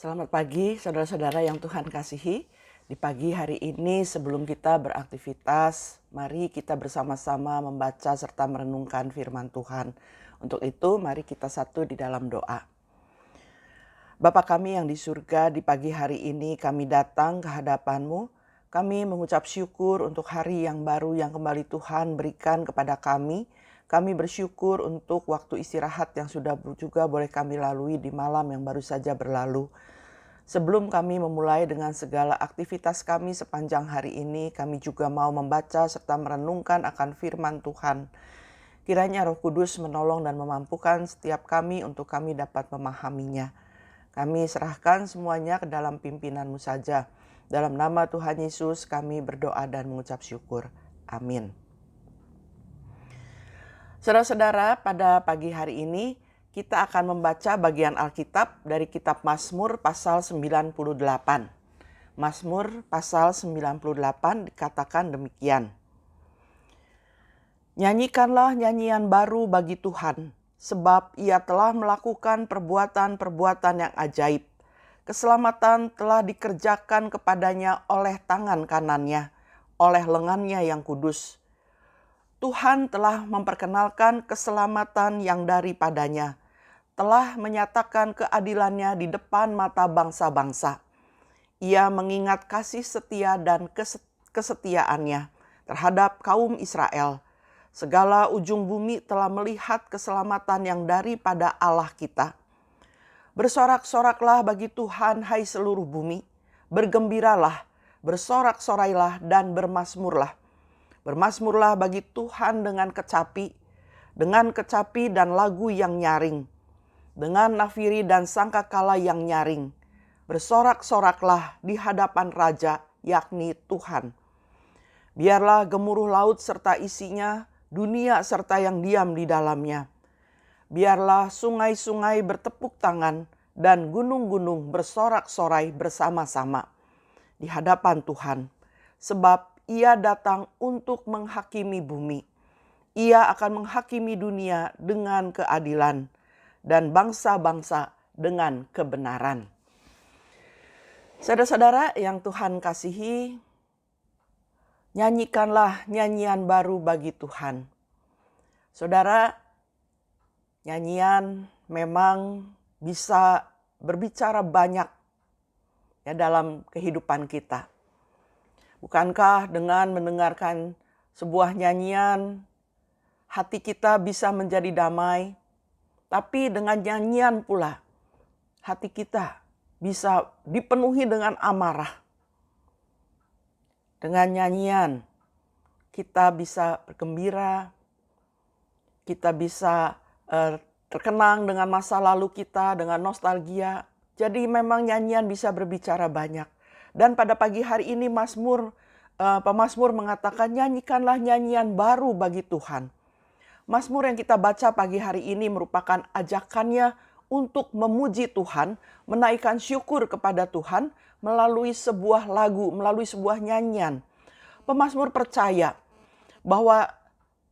Selamat pagi saudara-saudara yang Tuhan kasihi. Di pagi hari ini sebelum kita beraktivitas, mari kita bersama-sama membaca serta merenungkan firman Tuhan. Untuk itu mari kita satu di dalam doa. Bapa kami yang di surga, di pagi hari ini kami datang ke hadapan-Mu. Kami mengucap syukur untuk hari yang baru yang kembali Tuhan berikan kepada kami. Kami bersyukur untuk waktu istirahat yang sudah juga boleh kami lalui di malam yang baru saja berlalu. Sebelum kami memulai dengan segala aktivitas kami sepanjang hari ini, kami juga mau membaca serta merenungkan akan firman Tuhan. Kiranya Roh Kudus menolong dan memampukan setiap kami untuk kami dapat memahaminya. Kami serahkan semuanya ke dalam pimpinan-Mu saja. Dalam nama Tuhan Yesus kami berdoa dan mengucap syukur. Amin. Saudara-saudara, pada pagi hari ini kita akan membaca bagian Alkitab dari kitab Mazmur pasal 98. Mazmur pasal 98 dikatakan demikian. Nyanyikanlah nyanyian baru bagi Tuhan, sebab Ia telah melakukan perbuatan-perbuatan yang ajaib. Keselamatan telah dikerjakan kepadanya oleh tangan kanannya, oleh lengannya yang kudus. Tuhan telah memperkenalkan keselamatan yang daripadanya, telah menyatakan keadilannya di depan mata bangsa-bangsa. Ia mengingat kasih setia dan kesetiaannya terhadap kaum Israel. Segala ujung bumi telah melihat keselamatan yang daripada Allah kita. Bersorak-soraklah bagi Tuhan, hai seluruh bumi. Bergembiralah, bersorak-sorailah dan bermasmurlah. Bermasmurlah bagi Tuhan dengan kecapi dan lagu yang nyaring, dengan nafiri dan sangkakala yang nyaring. Bersorak-soraklah di hadapan Raja, yakni Tuhan. Biarlah gemuruh laut serta isinya, dunia serta yang diam di dalamnya. Biarlah sungai-sungai bertepuk tangan dan gunung-gunung bersorak-sorai bersama-sama di hadapan Tuhan. Sebab Ia datang untuk menghakimi bumi. Ia akan menghakimi dunia dengan keadilan dan bangsa-bangsa dengan kebenaran. Saudara-saudara yang Tuhan kasihi, nyanyikanlah nyanyian baru bagi Tuhan. Saudara, nyanyian memang bisa berbicara banyak ya dalam kehidupan kita. Bukankah dengan mendengarkan sebuah nyanyian, hati kita bisa menjadi damai, tapi dengan nyanyian pula, hati kita bisa dipenuhi dengan amarah. Dengan nyanyian, kita bisa bergembira, kita bisa terkenang dengan masa lalu kita, dengan nostalgia. Jadi memang nyanyian bisa berbicara banyak. Dan pada pagi hari ini pemazmur mengatakan nyanyikanlah nyanyian baru bagi Tuhan. Mazmur yang kita baca pagi hari ini merupakan ajakannya untuk memuji Tuhan, menaikkan syukur kepada Tuhan melalui sebuah lagu, melalui sebuah nyanyian. Pemazmur percaya bahwa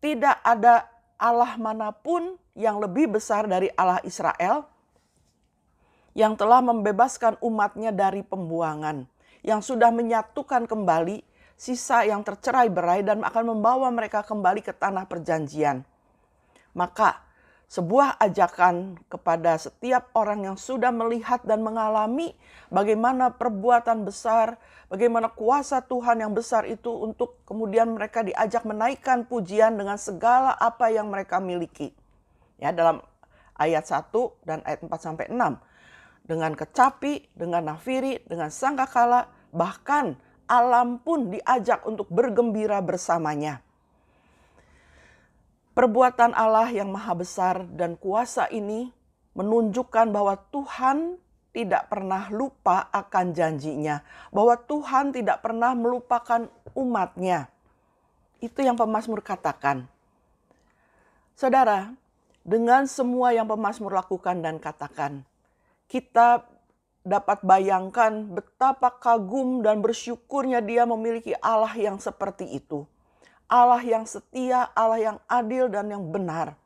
tidak ada Allah manapun yang lebih besar dari Allah Israel yang telah membebaskan umatnya dari pembuangan, yang sudah menyatukan kembali sisa yang tercerai-berai dan akan membawa mereka kembali ke tanah perjanjian. Maka sebuah ajakan kepada setiap orang yang sudah melihat dan mengalami bagaimana perbuatan besar, bagaimana kuasa Tuhan yang besar itu untuk kemudian mereka diajak menaikkan pujian dengan segala apa yang mereka miliki. Ya, dalam ayat 1 dan ayat 4-6. Dengan kecapi, dengan nafiri, dengan sangkakala, bahkan alam pun diajak untuk bergembira bersamanya. Perbuatan Allah yang maha besar dan kuasa ini menunjukkan bahwa Tuhan tidak pernah lupa akan janjinya. Bahwa Tuhan tidak pernah melupakan umatnya. Itu yang pemazmur katakan. Saudara, dengan semua yang pemazmur lakukan dan katakan, kita dapat bayangkan betapa kagum dan bersyukurnya dia memiliki Allah yang seperti itu. Allah yang setia, Allah yang adil dan yang benar.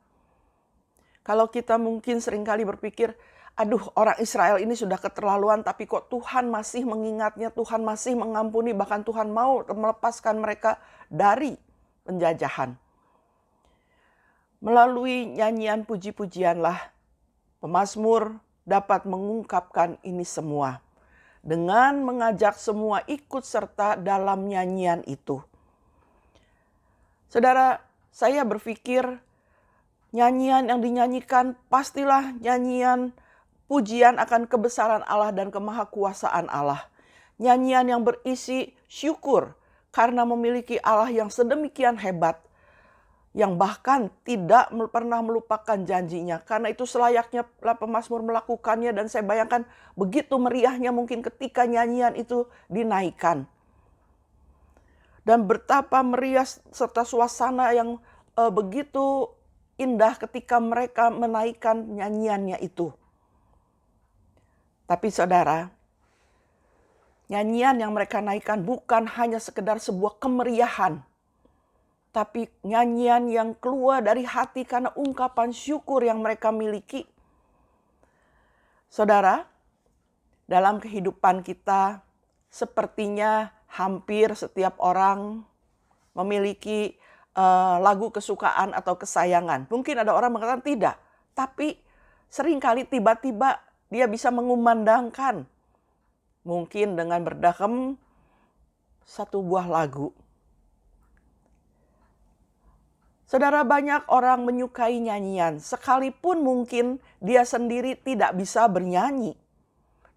Kalau kita mungkin seringkali berpikir, aduh, orang Israel ini sudah keterlaluan, tapi kok Tuhan masih mengingatnya, Tuhan masih mengampuni, bahkan Tuhan mau melepaskan mereka dari penjajahan. Melalui nyanyian puji-pujianlah pemazmur dapat mengungkapkan ini semua dengan mengajak semua ikut serta dalam nyanyian itu. Saudara, saya berpikir nyanyian yang dinyanyikan pastilah nyanyian pujian akan kebesaran Allah dan kemahakuasaan Allah. Nyanyian yang berisi syukur karena memiliki Allah yang sedemikian hebat, yang bahkan tidak pernah melupakan janjinya. Karena itu selayaknya pemazmur melakukannya, dan saya bayangkan begitu meriahnya mungkin ketika nyanyian itu dinaikkan. Dan betapa meriah serta suasana yang begitu indah ketika mereka menaikkan nyanyiannya itu. Tapi saudara, nyanyian yang mereka naikkan bukan hanya sekedar sebuah kemeriahan, tapi nyanyian yang keluar dari hati karena ungkapan syukur yang mereka miliki. Saudara, dalam kehidupan kita sepertinya hampir setiap orang memiliki lagu kesukaan atau kesayangan. Mungkin ada orang mengatakan tidak, tapi seringkali tiba-tiba dia bisa mengumandangkan, mungkin dengan berdahem satu buah lagu. Saudara, banyak orang menyukai nyanyian, sekalipun mungkin dia sendiri tidak bisa bernyanyi.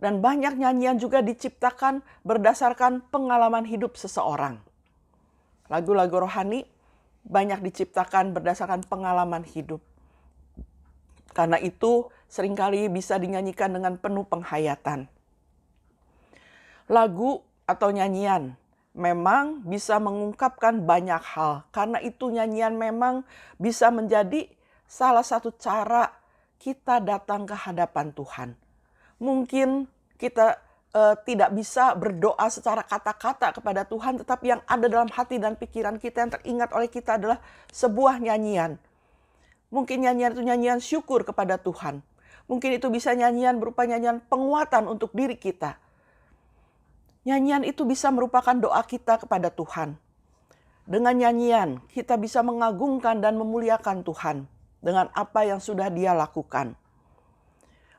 Dan banyak nyanyian juga diciptakan berdasarkan pengalaman hidup seseorang. Lagu-lagu rohani banyak diciptakan berdasarkan pengalaman hidup. Karena itu seringkali bisa dinyanyikan dengan penuh penghayatan. Lagu atau nyanyian memang bisa mengungkapkan banyak hal. Karena itu nyanyian memang bisa menjadi salah satu cara kita datang ke hadapan Tuhan. Mungkin kita tidak bisa berdoa secara kata-kata kepada Tuhan, tetapi yang ada dalam hati dan pikiran kita yang teringat oleh kita adalah sebuah nyanyian. Mungkin nyanyian itu nyanyian syukur kepada Tuhan. Mungkin itu bisa nyanyian berupa nyanyian penguatan untuk diri kita. Nyanyian itu bisa merupakan doa kita kepada Tuhan. Dengan nyanyian kita bisa mengagungkan dan memuliakan Tuhan dengan apa yang sudah Dia lakukan.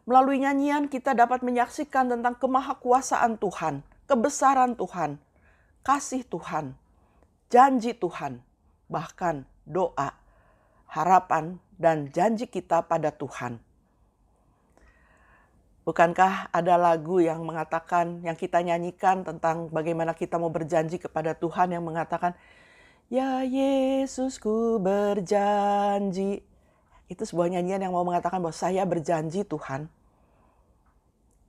Melalui nyanyian kita dapat menyaksikan tentang kemahakuasaan Tuhan, kebesaran Tuhan, kasih Tuhan, janji Tuhan, bahkan doa, harapan, dan janji kita pada Tuhan. Bukankah ada lagu yang mengatakan, yang kita nyanyikan tentang bagaimana kita mau berjanji kepada Tuhan, yang mengatakan, ya Yesusku berjanji. Itu sebuah nyanyian yang mau mengatakan bahwa saya berjanji Tuhan.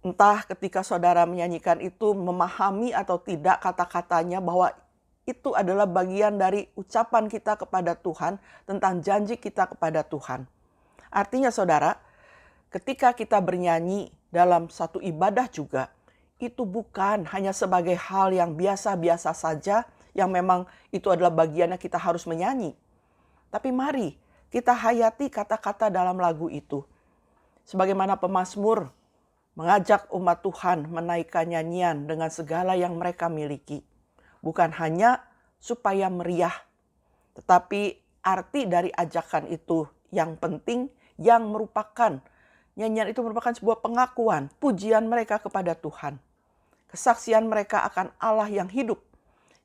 Entah ketika saudara menyanyikan itu memahami atau tidak kata-katanya, bahwa itu adalah bagian dari ucapan kita kepada Tuhan tentang janji kita kepada Tuhan. Artinya saudara, ketika kita bernyanyi dalam satu ibadah juga, itu bukan hanya sebagai hal yang biasa-biasa saja, yang memang itu adalah bagiannya kita harus menyanyi. Tapi mari kita hayati kata-kata dalam lagu itu. Sebagaimana pemazmur mengajak umat Tuhan menaikkan nyanyian dengan segala yang mereka miliki. Bukan hanya supaya meriah, tetapi arti dari ajakan itu yang penting, yang merupakan, nyanyian itu merupakan sebuah pengakuan, pujian mereka kepada Tuhan. Kesaksian mereka akan Allah yang hidup,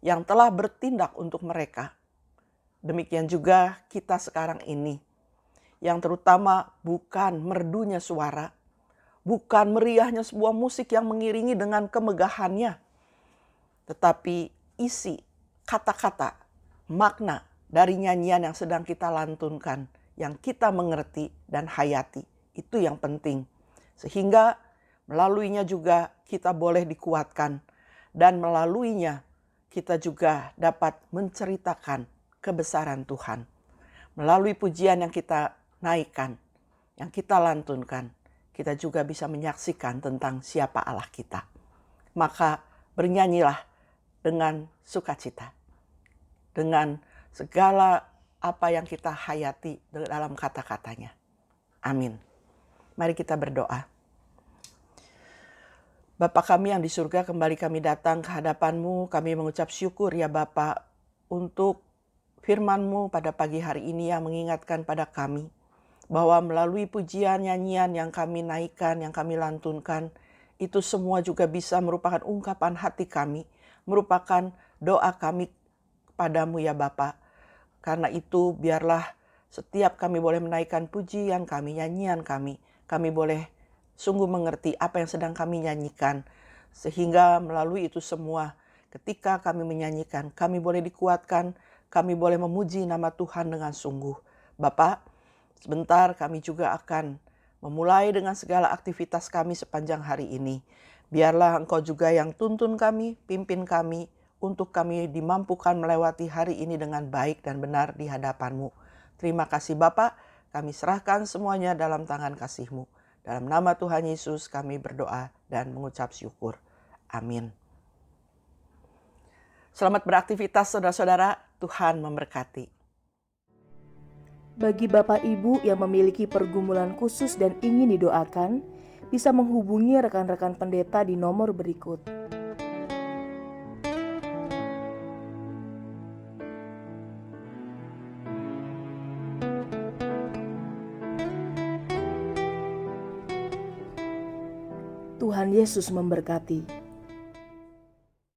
yang telah bertindak untuk mereka. Demikian juga kita sekarang ini, yang terutama bukan merdunya suara, bukan meriahnya sebuah musik yang mengiringi dengan kemegahannya, tetapi isi, kata-kata, makna dari nyanyian yang sedang kita lantunkan, yang kita mengerti dan hayati. Itu yang penting. Sehingga melaluinya juga kita boleh dikuatkan. Dan melaluinya kita juga dapat menceritakan kebesaran Tuhan. Melalui pujian yang kita naikkan, yang kita lantunkan, kita juga bisa menyaksikan tentang siapa Allah kita. Maka bernyanyilah dengan sukacita, dengan segala apa yang kita hayati dalam kata-katanya. Amin. Mari kita berdoa. Bapa kami yang di surga, kembali kami datang ke hadapan-Mu. Kami mengucap syukur ya Bapa untuk firman-Mu pada pagi hari ini yang mengingatkan pada kami bahwa melalui pujian, nyanyian yang kami naikkan, yang kami lantunkan, itu semua juga bisa merupakan ungkapan hati kami, merupakan doa kami kepadamu ya Bapa. Karena itu biarlah setiap kami boleh menaikkan pujian kami, nyanyian kami boleh sungguh mengerti apa yang sedang kami nyanyikan. Sehingga melalui itu semua, ketika kami menyanyikan, kami boleh dikuatkan, kami boleh memuji nama Tuhan dengan sungguh. Bapak, sebentar kami juga akan memulai dengan segala aktivitas kami sepanjang hari ini. Biarlah Engkau juga yang tuntun kami, pimpin kami, untuk kami dimampukan melewati hari ini dengan baik dan benar di hadapan-Mu. Terima kasih Bapak, kami serahkan semuanya dalam tangan kasih-Mu. Dalam nama Tuhan Yesus kami berdoa dan mengucap syukur. Amin. Selamat beraktivitas saudara-saudara, Tuhan memberkati. Bagi Bapak Ibu yang memiliki pergumulan khusus dan ingin didoakan, bisa menghubungi rekan-rekan pendeta di nomor berikut. Tuhan Yesus memberkati.